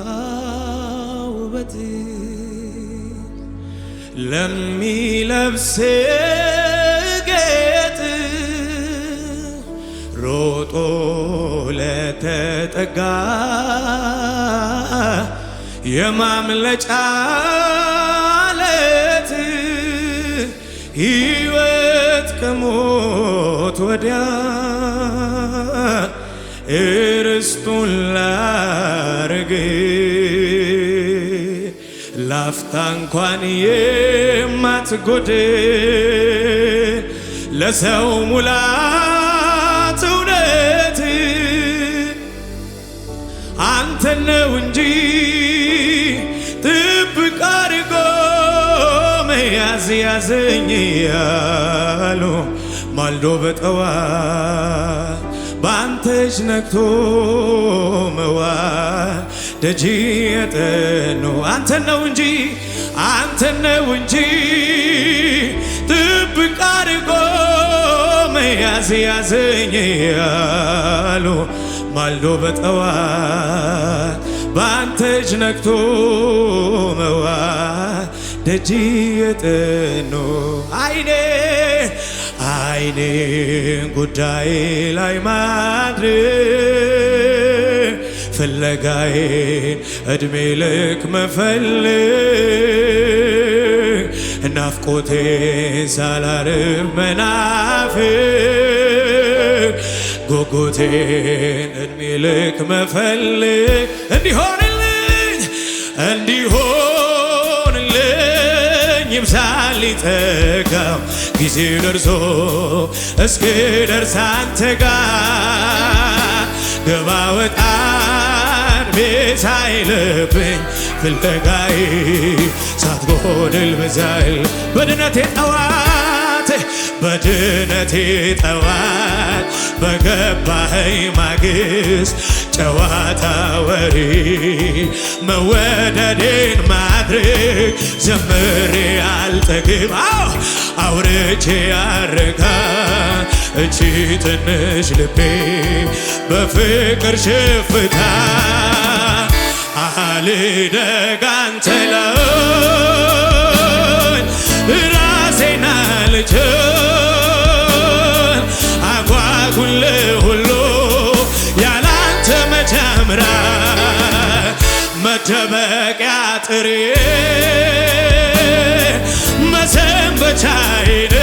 ለሚያወራው ውበት ለሚለብስ ጌጥ ሮጦ ለተጠጋ የማምለጫ ዓለት ሕይወት ከሞት ወዲያ እርስቱን ላረገ ላፍታ እንኳን የማትጎድል ለሰው ሙላት እውነት አንተ ነው እንጂ ጥብቅ አድርጎ መያዝ ያዘኝ ያሉ ማልዶ በጠዋት ባንተ እጅ ነክቶ መዋል ደጅ የጠኑ አንተ ነው እንጂ ጥብቅ አድርጎ መያዝ ያዘኝ ያሉ ማልዶ በጠዋት ባንተ እጅ ነክቶ መዋል ደጅ የጠኑ አይኔን ጉዳይ ላይ ማድረግ ፍለጋዬን እድሜ ልክ መፈለግ ናፍቆቴን ሳላርፍ መናፈቅ ጉጉቴን እድሜ ልክ መፈለግ እንዲሆንልኝ ይብዛልኝ ጸጋው ጊዜ ደርሶ እስክደርስ አንተ ጋር ገባ ወጣን ቤት አይለብኝ ፍለጋዬ ሳትጎድል ብዛል በድነቴ ጠዋት በገባኸኝ ማግስት ጨዋታ ወሬ መወደዴን ማድረግ ዘምሬ አልጠግብ አውርቼ ያረካ እቺ ትንሽ ልቤ በፍቅር ሽፍታ አልደግ አንተ ላይ ራሴን አልችል አጓጉል ሁሉ ያላንተ መጀመሪያ መደበቂያ ጥሬ መሰንበቻዬን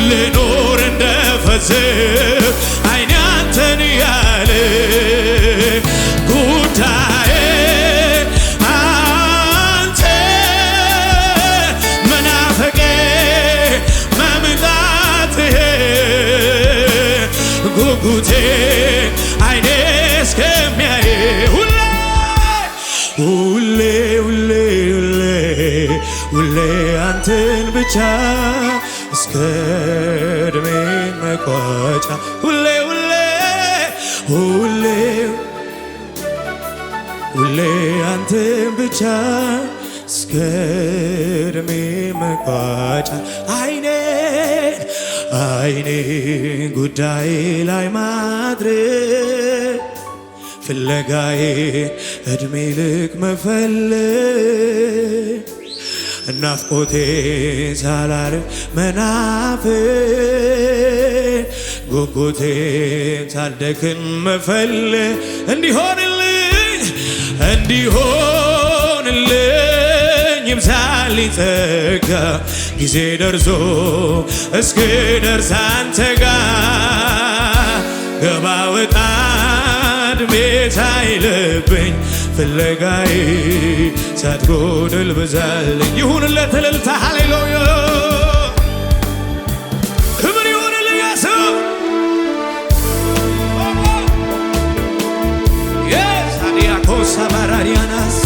ልኖር እንደፈዝብ አይኔ አንተን ያለ ጉዳዬ አንተ መናፈቄ መምጣትህ ጉጉቴ አይኔ እስከሚያይ ሁሌ አንተን ብቻ እስከ ዕድሜ መቋጫ ሁሌ አንተን ብቻ እስከ ዕድሜ መቋጫ አይኔን ጉዳይ ላይ ማድረግ ፍለጋዬን እድሜ ልክ መፈለግ ናፍቆቴን ሳላርፍ መናፈቅ ጉጉቴን ሳልደክም መፈለግ እንዲሆንልኝ ይብዛልኝ ጸጋ ጊዜ ደርሶ እስክደርስ አንተ ጋር ገባ ወጣ ቤት አይለብኝ ፍለጋዬ ሳትጎድል ብዛልኝ ይሁንለት እልልታ ሃሌሉያ ክብር ይሁንልህ ኢየሱስ የሳዲያኮስ አባራሪያናስ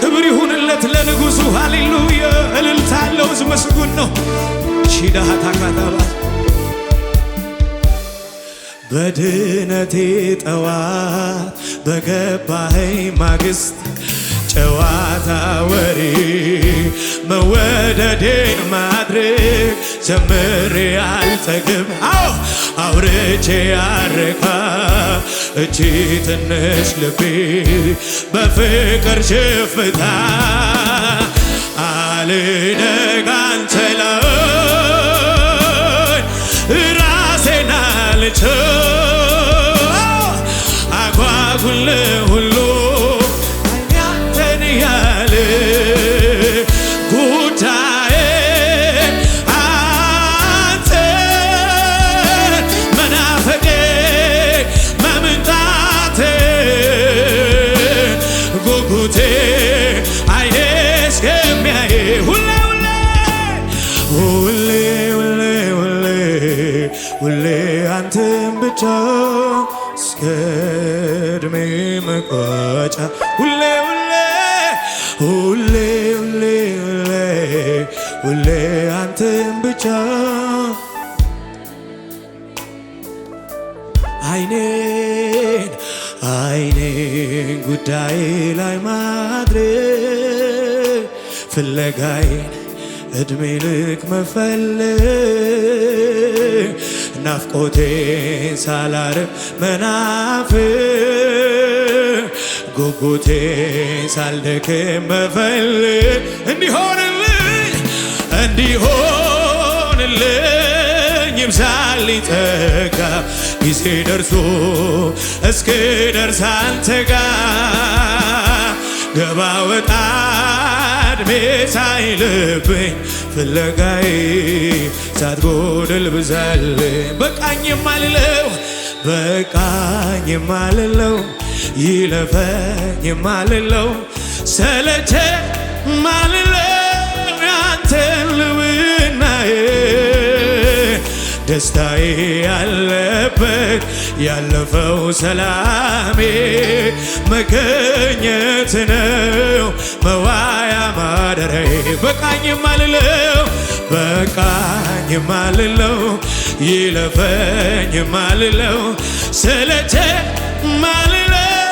ክብር ይሁንለት ለንጉሡ ሃሌሉያ እልልታ አለው ምስጉን ነው ሺዳሃታ ካታባ በድነቴ ጠዋት በገባኸኝ ማግስት ጨዋታ ወሬ መወደዴን ማድረግ ጀምሬ አልጠግብ አውርቼ ያረካ እቺ ትንሽ ልቤ በፍቅር ሽፍታ አልደግ አንተ ላይ ራሴን አልችል አጓጉል ሁሉ ያንተን ያለ ጉዳዬ አንተን መናፈቄ መምጣቴ ጉጉቴ አይኔ እስከሚያይ ሁሌ ሁሌ ሁሌ ሁሌ ሁሌ አንተን ብቻ እስከ ዕድሜ መቋጫ ሁሌ ሁሌ ሁሌ ሁሌ ሁሌ ሁሌ አንተን ብቻ አይኔን ጉዳይ ላይ ማድረግ ፍለጋዬን ዕድሜ ልክ መፈለግ ናፍቆቴን ሳላርቅ መናፍቅ ጉጉቴን ሳልደክም መፈለግ እንዲሆንልኝ ይብዛልኝ ጸጋ ጊዜ ደርሶ እስክደርስ አንተ ጋር ገባ ወጣ ዕድሜ ሳይልብኝ ፍለጋዬ ሳትጎድል ብዛልኝ በቃኝ የማልለው ይለፈኝ የማልለው ሰለቸኝ የማልለው ያንተን ልውናዬ ደስታዬ ያለበት ያለፈው ሰላሜ መገኘት ነው መዋያ ማደሪያዬ በቃኝ የማልለው ይለፈኝ የማልለው ሰለቸኝ የማልለው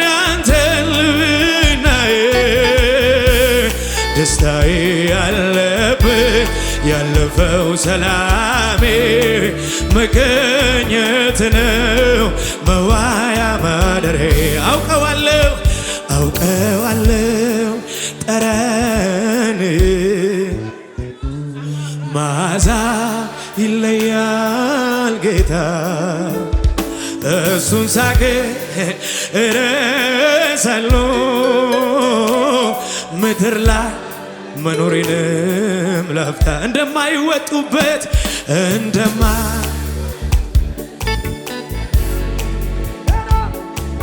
ያንተን ልውናዬ ደስታዬ ያለበት ያለፈው ሰላሜ መገኘት ነው መዋያ ማደሪያዬ አውቀዋለሁ ጠረን መዓዛ ይለያል ጌታ እሱን ሳገኝ እረሳለሁ ምድር ላይ መኖሬንም ላፍታ እንደማይወጡበት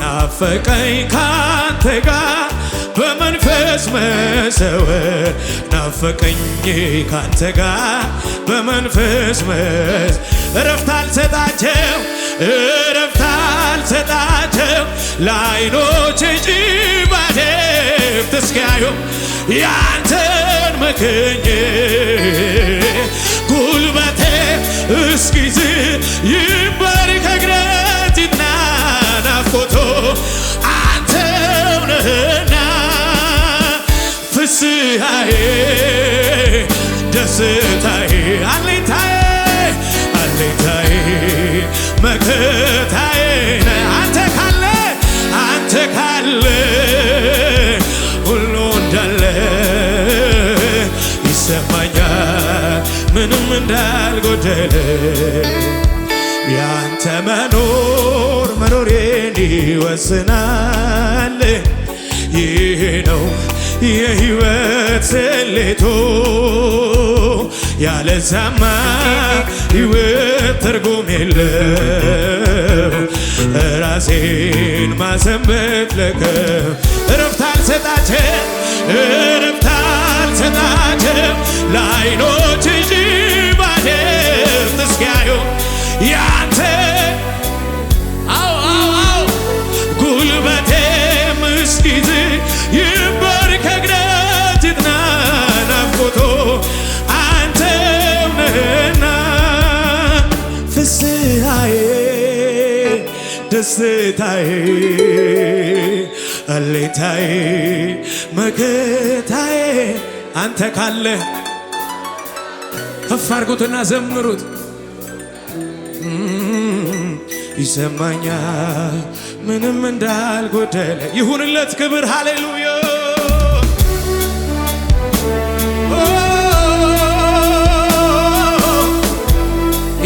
ናፈቀኝ ካንተ ጋር በመንፈስ መሰወር ናፈቀኝ ካንተ ጋር በመንፈስ እረፍት አልሰጣቸው ለዓይኖች ጭባቴፍ እስኪያዩ ያንተን መገኘት ጉልበቴ እስኪዝል ይባረክ እግረትና ናፍቆቶ አንተው ነህና ፍስሐዬ ደስታዬ አለኝታዬ መከታዬ አንተ ካለ ሁሉ እንዳለ ይሰማኛል ምንም እንዳልጎደለ ያንተ መኖሬን ይወስናል ይሄ ነው የሕይወት ስሌቱ ያለዛማ ሕይወት ትርጉም የለው ራሴን ማሰንበት ለከም እረፍት አልሰጣቸው ለዓይኖች ጅባቴፍ እስኪያዩ ያንተ ጉልበቴም እስኪዝል ይባረክ እግረትና ናፍቆቶ አንተው ነህና ፍስሐዬ ደስታዬ አለኝታዬ መከታዬ አንተ ካለ ከፍ አድርጉትና ዘምሩት። ይሰማኛል ምንም እንዳልጎደለ ይሁንለት ክብር ሃሌሉያ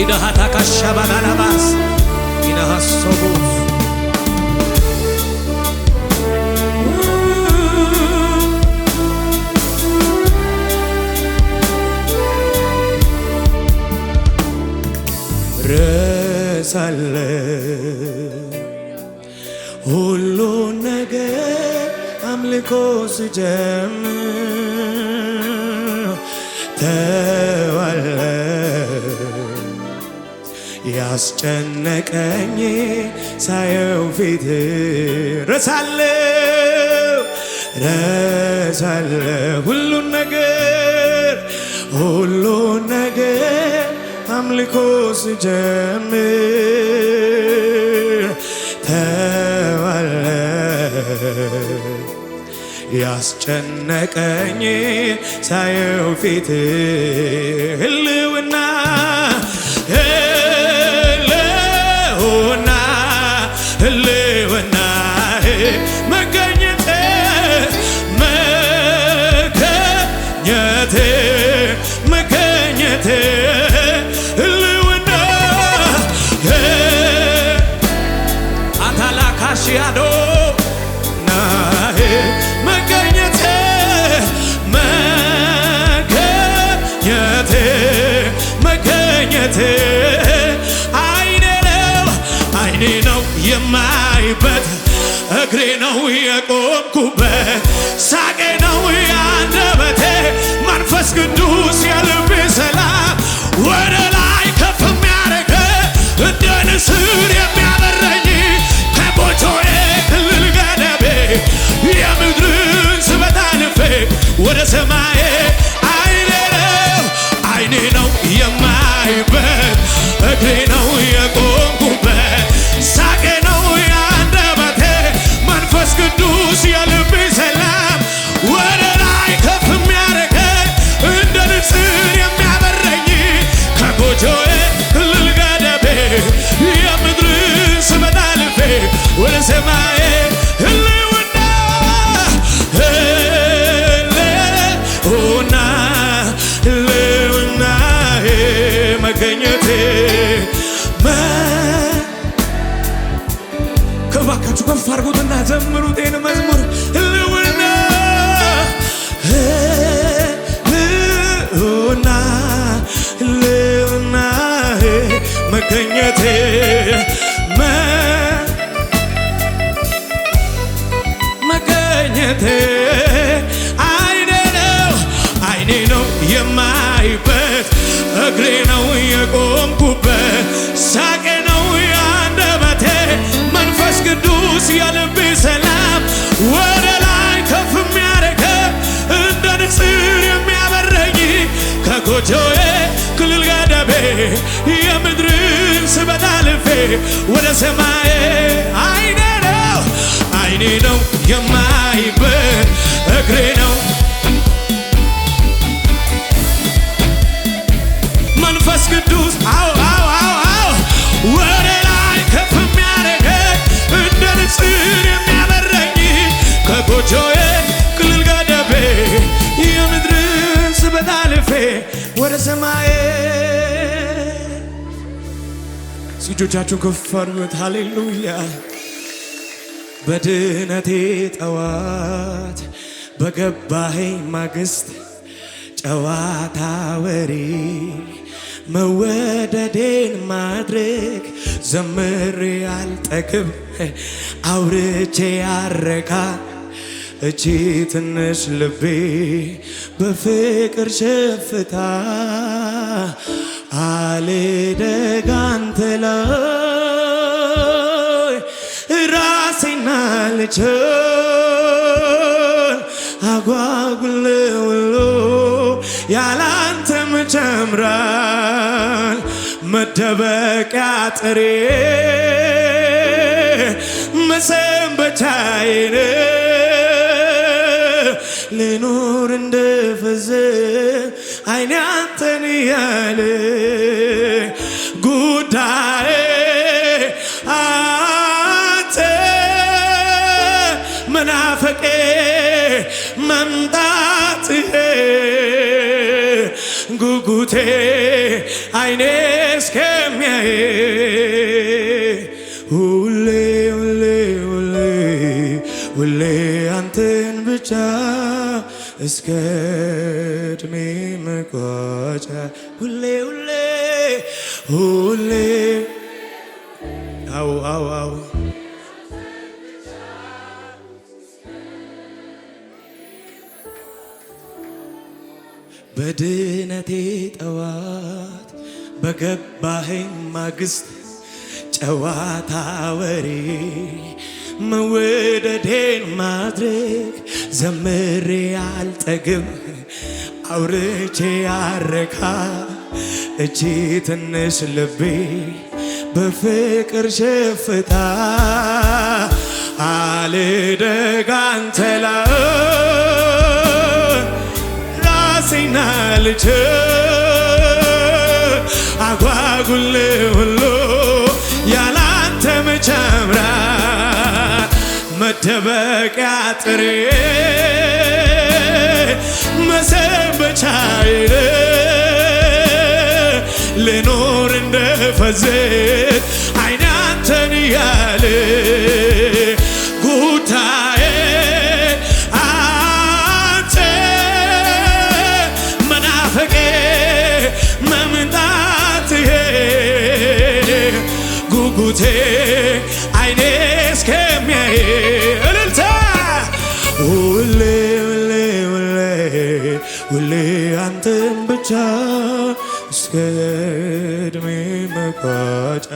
ኢዳሃታ ካሻባላባስ ኢናሃሶቡ ረሳለ ሁሉ ነገር አምልኮ ስጀምር ተዋለ ያስጨነቀኝ ሳየው ፊት ረሳለሁ ሁሉን ነገር አምልኮ ስጀምር ተዋለ ያስጨነቀኝ ሳየው ፊት ህልውና መገኘቴ ህልውና አታላካሽያዶ መገኘቴ አይኔ ነው የማይበት እግሬ ነው የቆምኩበት ሳቄ ነው ያንደበቴ መንፈስ ቅዱስ የልቤ ሰላም ወደ ላይ ከፍ የሚያደርግ እንደ ንስር የሚያበረኝ ከቦታዬ ክልል ገደቤ የምድርን ስበት አልፌ ወደ ሰማዬ አይኔ ነው የማይበት እግሬ ነው የቆምኩበት ሳቄ ነው ያንደበቴ መንፈስ ቅዱስ የልቤ ሰላም ወደ ላይ ከፍ የሚያደርገኝ እንደ ንስር የሚያበረኝ ከጎጆዬ ክልል ገደቤ የምድርን ስበት አልፌ ወደ ሰማዬ ህልውና መገኘቴ ከባካችሁ ከፍ አድርጉትና ዘምሩት ይህን መዝሙር ህልውና መገኘቴ አይኔ ነው የማይበት እግሬ ነው የቆምኩበት ሳቄ ነው ያንደበቴ መንፈስ ቅዱስ የልቤ ሰላም ወደ ላይ ከፍ የሚያደርግ እንደ ንስር የሚያበረኝ ከጎጆዬ ክልል ገደቤ የምድርን ስበት አልፌ ወደ ሰማዬ አይኔ ነው የማይበት እግሬ ነው መንፈስ ቅዱስ ወደ ላይ ከፍ የሚያደርገኝ እንደ ንስር የሚያበረኝ ከጎጆዬ ክልል ገደቤ የምድርን ስበት አልፌ ወደ ሰማዬ እጆቻችሁን ከፍ አድርጉት ሃሌሉያ በድነቴ ጠዋት በገባኸኝ ማግስት ጨዋታ ወሬ መወደዴን ማድረግ ዘምሬ አልጠግብ አውርቼ ያረካ እቺ ትንሽ ልቤ በፍቅር ሸፍታ አልደግ አንተ ላይ ራሴና ልችል አጓጉል ውሎ ያላንተ መጨምራል መደበቂያ ጥሬ መሰንበቻዬ መሰንበቻዬን ልኑር እንደፈዘ አይኔ አንተን ያለ ጉዳዬ አንተ መናፈቄ መምጣትህ ጉጉቴ አይኔ እስከሚያይ ሁሌ ሁሌ ሁሌ ሁሌ አንተን ብቻ እስከ ዕድሜ መቋጫ ሁሌ ሁሌ ሁሌ አው አው አው በድነቴ ጠዋት በገባኸኝ ማግስት ጨዋታ ወሬ መወደዴን ማድረግ ዘምሬ አልጠግብ አውርቼ ያረካ እቺ ትንሽ ልቤ በፍቅር ሽፍታ አልደግ አንተ ላይ ራሴና ልጅ አጓጉል ሁሉ ያላንተ መቻምራ መደበቂያ ጥሬ መሰንበቻዬ ልኖር እንደፈዘዝ አይኔ አንተን ያለ ጉዳዬ አንተ መናፈቄ መምጣትህ ጉጉቴ አይኔ እስከሚያይ እልልታ ሁሌ ሁሌ ሁሌ ሁሌ አንተን ብቻ እስከ ዕድሜ መቋጫ